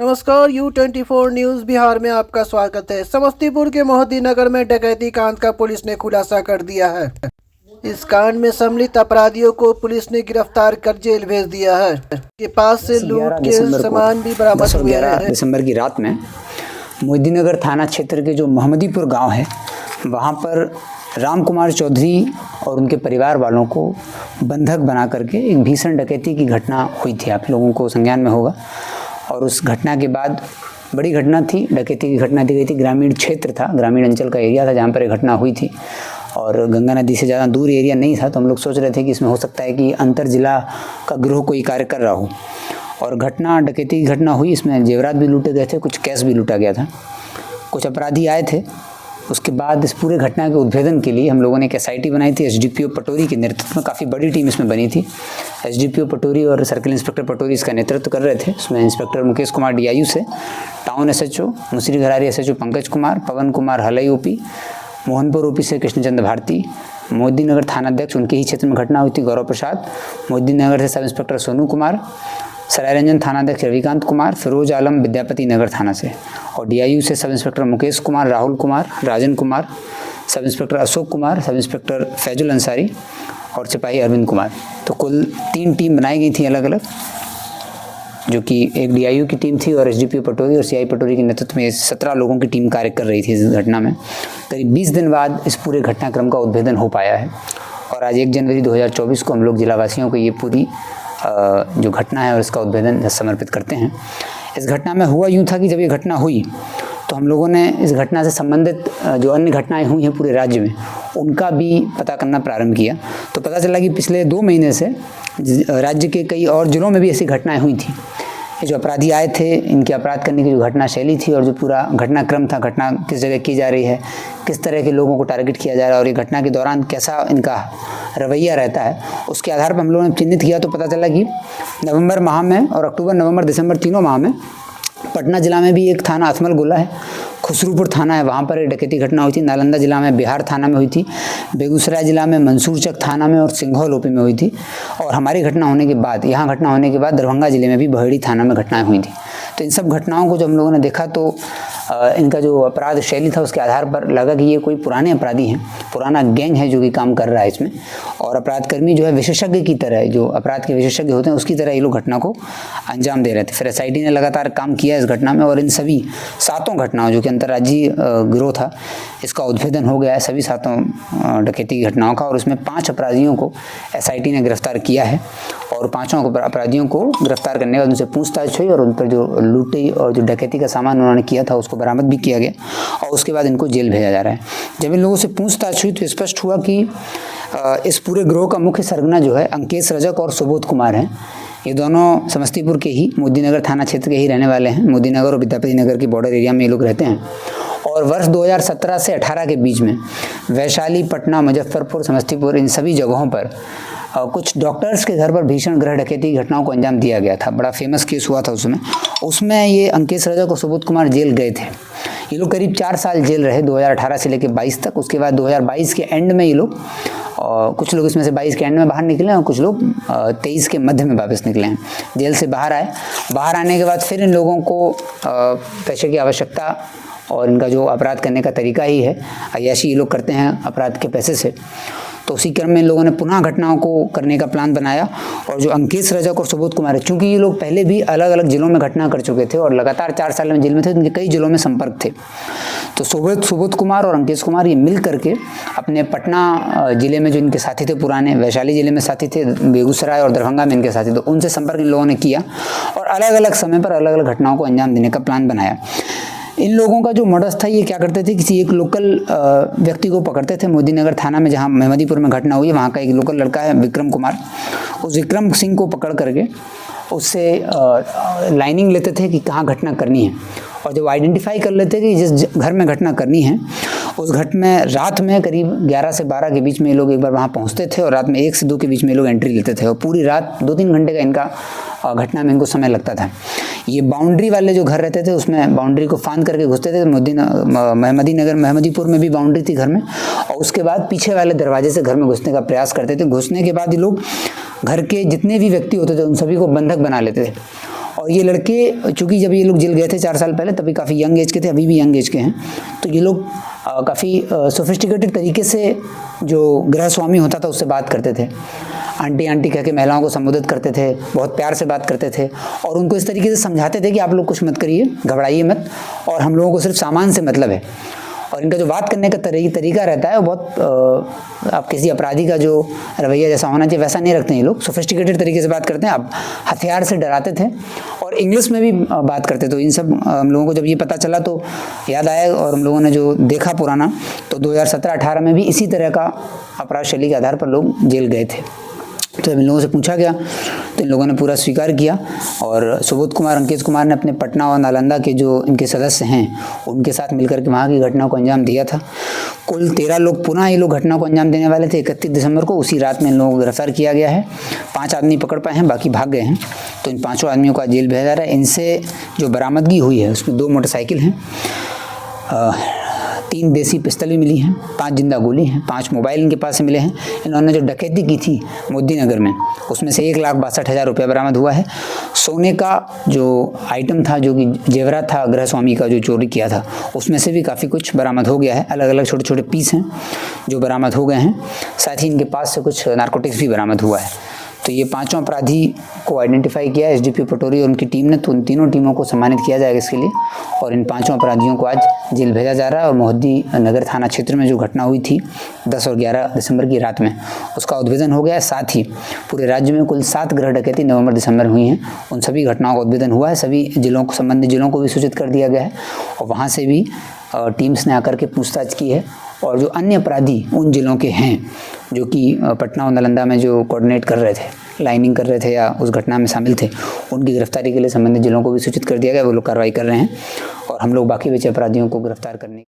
नमस्कार U24 news Bihar में आपका स्वागत है। समस्तीपुर के मोहद्दी नगर में डकैती कांड का पुलिस ने खुलासा कर दिया है। इस कांड में सम्मिलित अपराधियों को पुलिस ने गिरफ्तार कर जेल भेज दिया है। के पास से लूट के सामान भी बरामद हुए हैं। दिसंबर की रात में मोहद्दी नगर थाना क्षेत्र के जो मोहम्मदीपुर गांव है, वहां पर राम कुमार चौधरी और उनके परिवार वालों को बंधक बना करके एक भीषण डकैती की घटना हुई थी। आप लोगों को संज्ञान में होगा। और उस घटना के बाद बड़ी घटना थी, डकैती की घटना दी गई थी। ग्रामीण क्षेत्र था, ग्रामीण अंचल का एरिया था जहाँ पर ये घटना हुई थी और गंगा नदी से ज़्यादा दूर एरिया नहीं था। तो हम लोग सोच रहे थे कि इसमें हो सकता है कि अंतर जिला का गिरोह कोई कार्य कर रहा हो। और घटना डकैती की घटना हुई, इसमें जेवरात भी लूटे गए थे, कुछ कैश भी लूटा गया था। कुछ अपराधी आए थे। उसके बाद इस पूरे घटना के उद्भेदन के लिए हम लोगों ने एक SIT बनाई थी। SDPO पटोरी के नेतृत्व में काफ़ी बड़ी टीम इसमें बनी थी। SDPO पटोरी और सर्किल इंस्पेक्टर पटोरी इसका नेतृत्व कर रहे थे। इसमें इंस्पेक्टर मुकेश कुमार DIU से, टाउन SHO मुसरी घरारी SHO पंकज कुमार, पवन कुमार हलई OP, मोहनपुर OP से कृष्णचंद्र भारती, मोहद्दी नगर थानाध्यक्ष उनके ही क्षेत्र में घटना हुई थी गौरव प्रसाद, मोहद्दी नगर से सब इंस्पेक्टर सोनू कुमार, सरायरंजन थानाध्यक्ष रविकांत कुमार, फिरोज आलम विद्यापति नगर थाना से, और DIU से sub inspector Mukesh Kumar, Rahul Kumar, Rajan Kumar, sub inspector Ashok Kumar, sub inspector Faizul Ansari और सिपाही अरविंद कुमार। तो कुल 3 टीम बनाई गई थी अलग अलग, जो कि एक DIU की टीम थी और SDPO पटोरी और CI पटोरी के नेतृत्व में 17 लोगों की टीम कार्य कर रही थी इस घटना में। करीब 20 दिन बाद इस पूरे घटनाक्रम का उद्भेदन हो पाया है और आज 1 जनवरी 2024 को हम लोग जिलावासियों को ये पूरी जो घटना है और इसका उद्भेदन समर्पित करते हैं। इस घटना में हुआ यूँ था कि जब ये घटना हुई तो हम लोगों ने इस घटना से संबंधित जो अन्य घटनाएं हुई हैं पूरे राज्य में, उनका भी पता करना प्रारंभ किया। तो पता चला कि पिछले 2 महीने से राज्य के कई और जिलों में भी ऐसी घटनाएं हुई थी। ये जो अपराधी आए थे, इनके अपराध करने की जो घटना शैली थी और जो पूरा घटनाक्रम था, घटना किस जगह की जा रही है, किस तरह के लोगों को टारगेट किया जा रहा है और ये घटना के दौरान कैसा इनका रवैया रहता है, उसके आधार पर हम लोगों ने चिन्हित किया। तो पता चला कि नवंबर माह में और अक्टूबर, नवंबर, दिसंबर तीनों माह में पटना जिला में भी एक थाना अथमल गोला है, खुसरूपुर थाना है, वहाँ पर एक डकैती घटना हुई थी। नालंदा जिला में बिहार थाना में हुई थी, बेगूसराय जिला में मंसूरचक थाना में और सिंघौल OP में हुई थी। और हमारी घटना होने के बाद, यहाँ घटना होने के बाद दरभंगा जिले में भी बहेड़ी थाना में घटनाएं हुई थी। तो इन सब घटनाओं को जब हम लोगों ने देखा तो इनका जो अपराध शैली था उसके आधार पर लगा कि ये कोई पुराने अपराधी हैं, पुराना गैंग है जो कि काम कर रहा है इसमें। और अपराधकर्मी जो है विशेषज्ञ की तरह, जो अपराध के विशेषज्ञ होते हैं उसकी तरह ये लोग घटना को अंजाम दे रहे थे। फिर SIT ने लगातार काम किया इस घटना में और इन सभी 7 घटनाओं जो कि अंतर्राज्यीय गिरोह था, इसका उद्भेदन हो गया है सभी 7 डकैती की घटनाओं का। और उसमें 5 अपराधियों को SIT ने गिरफ्तार किया है और 5 अपराधियों को गिरफ्तार करने के बाद उनसे पूछताछ हुई और उन पर जो लूटी और जो डकैती का सामान उन्होंने किया था उसको बरामद भी किया गया और उसके बाद इनको जेल भेजा जा रहा है। जब इन लोगों से पूछताछ हुई तो स्पष्ट हुआ कि इस पूरे गिरोह का मुख्य सरगना जो है अंकेश रजक और सुबोध कुमार हैं। ये दोनों समस्तीपुर के ही मोहद्दी नगर थाना क्षेत्र के ही रहने वाले हैं। मोहद्दी नगर और विद्यापति नगर की बॉर्डर एरिया में ये लोग रहते हैं और वर्ष 2017 से 18 के बीच में वैशाली, पटना, मुजफ्फरपुर, समस्तीपुर, इन सभी जगहों पर कुछ डॉक्टर्स के घर पर भीषण गृह डकैती घटनाओं को अंजाम दिया गया था। बड़ा फेमस केस हुआ था उसमें ये अंकेश रजक और सुबोध कुमार जेल गए थे। ये लोग करीब 4 साल जेल रहे, 2018 से लेकर 22 तक। उसके बाद 2022 के एंड में ये लोग, कुछ लोग इसमें से 22 के एंड में बाहर निकले और कुछ लोग 23 के मध्य में वापस निकले हैं, जेल से बाहर आए। बाहर आने के बाद फिर इन लोगों को पैसे की आवश्यकता और इनका जो अपराध करने का तरीका ही है, अय्याशी ये लोग करते हैं अपराध के पैसे से। तो उसी क्रम में इन लोगों ने पुनः घटनाओं को करने का प्लान बनाया। और जो अंकेश रजक और सुबोध कुमार है, चूंकि ये लोग पहले भी अलग अलग जिलों में घटना कर चुके थे और लगातार 4 साल में जेल में थे, उनके कई जिलों में संपर्क थे। तो सुबोध कुमार और अंकेश कुमार ये मिल करके अपने पटना जिले में जो इनके साथी थे पुराने, वैशाली जिले में साथी थे, बेगूसराय और दरभंगा में इनके साथी थे, उनसे संपर्क इन लोगों ने किया और अलग अलग समय पर अलग अलग घटनाओं को अंजाम देने का प्लान बनाया। इन लोगों का जो मॉडस था, ये क्या करते थे, किसी एक लोकल व्यक्ति को पकड़ते थे। मोहद्दी नगर थाना में जहाँ मोहम्मदीपुर में घटना हुई है, वहाँ का एक लोकल लड़का है विक्रम कुमार। उस विक्रम सिंह को पकड़ करके उससे लाइनिंग लेते थे कि कहाँ घटना करनी है और जब आइडेंटिफाई कर लेते कि जिस घर में घटना करनी है उस घट में रात में करीब 11 से 12 के बीच में ये लोग एक बार वहाँ पहुँचते थे और रात में 1 से 2 के बीच में ये लोग एंट्री लेते थे और पूरी रात 2-3 घंटे का इनका घटना में इनको समय लगता था। ये बाउंड्री वाले जो घर रहते थे उसमें बाउंड्री को फांद करके घुसते थे। मोहम्मदीपुर में भी बाउंड्री थी घर में, और उसके बाद पीछे वाले दरवाजे से घर में घुसने का प्रयास करते थे। घुसने के बाद ये लोग घर के जितने भी व्यक्ति होते थे उन सभी को बंधक बना लेते थे और ये लड़के चूँकि जब ये लोग जेल गए थे 4 साल पहले तभी काफ़ी यंग एज के थे, अभी भी यंग एज के हैं। तो ये लोग काफ़ी सोफिस्टिकेटेड तरीके से जो गृह स्वामी होता था उससे बात करते थे। आंटी आंटी कह के महिलाओं को संबोधित करते थे, बहुत प्यार से बात करते थे और उनको इस तरीके से समझाते थे कि आप लोग कुछ मत करिए, घबराइए मत, और हम लोगों को सिर्फ सामान से मतलब है। और इनका जो बात करने का तरीका रहता है वो बहुत आप किसी अपराधी का जो रवैया जैसा होना चाहिए वैसा नहीं रखते हैं। ये लोग सोफिस्टिकेटेड तरीके से बात करते हैं। अब हथियार से डराते थे और इंग्लिश में भी बात करते। तो इन सब हम लोगों को जब ये पता चला तो याद आया और हम लोगों ने जो देखा पुराना, तो 2017-18 में भी इसी तरह का अपराध शैली के आधार पर लोग जेल गए थे। तो जब इन लोगों से पूछा गया तो इन लोगों ने पूरा स्वीकार किया और सुबोध कुमार, अंकित कुमार ने अपने पटना और नालंदा के जो इनके सदस्य हैं उनके साथ मिलकर के वहाँ की घटना को अंजाम दिया था। कुल 13 लोग पुनः ये लोग घटना को अंजाम देने वाले थे। 31 दिसंबर को उसी रात में इन लोगों को गिरफ्तार किया गया है। 5 आदमी पकड़ पाए हैं, बाकी भाग गए हैं। तो इन 5 आदमियों को आज जेल भेजा जा रहा है। इनसे जो बरामदगी हुई है उसमें 2 मोटरसाइकिल हैं, 3 देसी पिस्तल भी मिली हैं, 5 जिंदा गोली हैं, 5 मोबाइल इनके पास से मिले हैं। इन्होंने जो डकैती की थी मोदी नगर में उसमें से 1,62,000 रुपया बरामद हुआ है। सोने का जो आइटम था, जो कि जेवरात था गृह स्वामी का जो चोरी किया था, उसमें से भी काफ़ी कुछ बरामद हो गया है। अलग अलग छोटे छोटे पीस हैं जो बरामद हो गए हैं। साथ ही इनके पास से कुछ नारकोटिक्स भी बरामद हुआ है। तो ये 5 अपराधी को आइडेंटिफाई किया है एसडीपीओ पटोरी और उनकी टीम ने। तो उन तीनों टीमों को सम्मानित किया जाएगा इसके लिए और इन 5 अपराधियों को आज जेल भेजा जा रहा है। और मोहद्दी नगर थाना क्षेत्र में जो घटना हुई थी 10 और 11 दिसंबर की रात में, उसका उद्भेदन हो गया है। साथ ही पूरे राज्य में कुल 7 गृह डकैती नवंबर-दिसंबर हुई हैं। उन सभी घटनाओं का उद्भेदन हुआ है। सभी जिलों को, संबंधित जिलों को भी सूचित कर दिया गया है और वहाँ से भी टीम्स ने आकर के पूछताछ की है। और जो अन्य अपराधी उन जिलों के हैं जो कि पटना और नालंदा में जो कोऑर्डिनेट कर रहे थे, लाइनिंग कर रहे थे या उस घटना में शामिल थे, उनकी गिरफ्तारी के लिए संबंधित जिलों को भी सूचित कर दिया गया। वो लोग कार्रवाई कर रहे हैं और हम लोग बाकी बचे अपराधियों को गिरफ्तार करने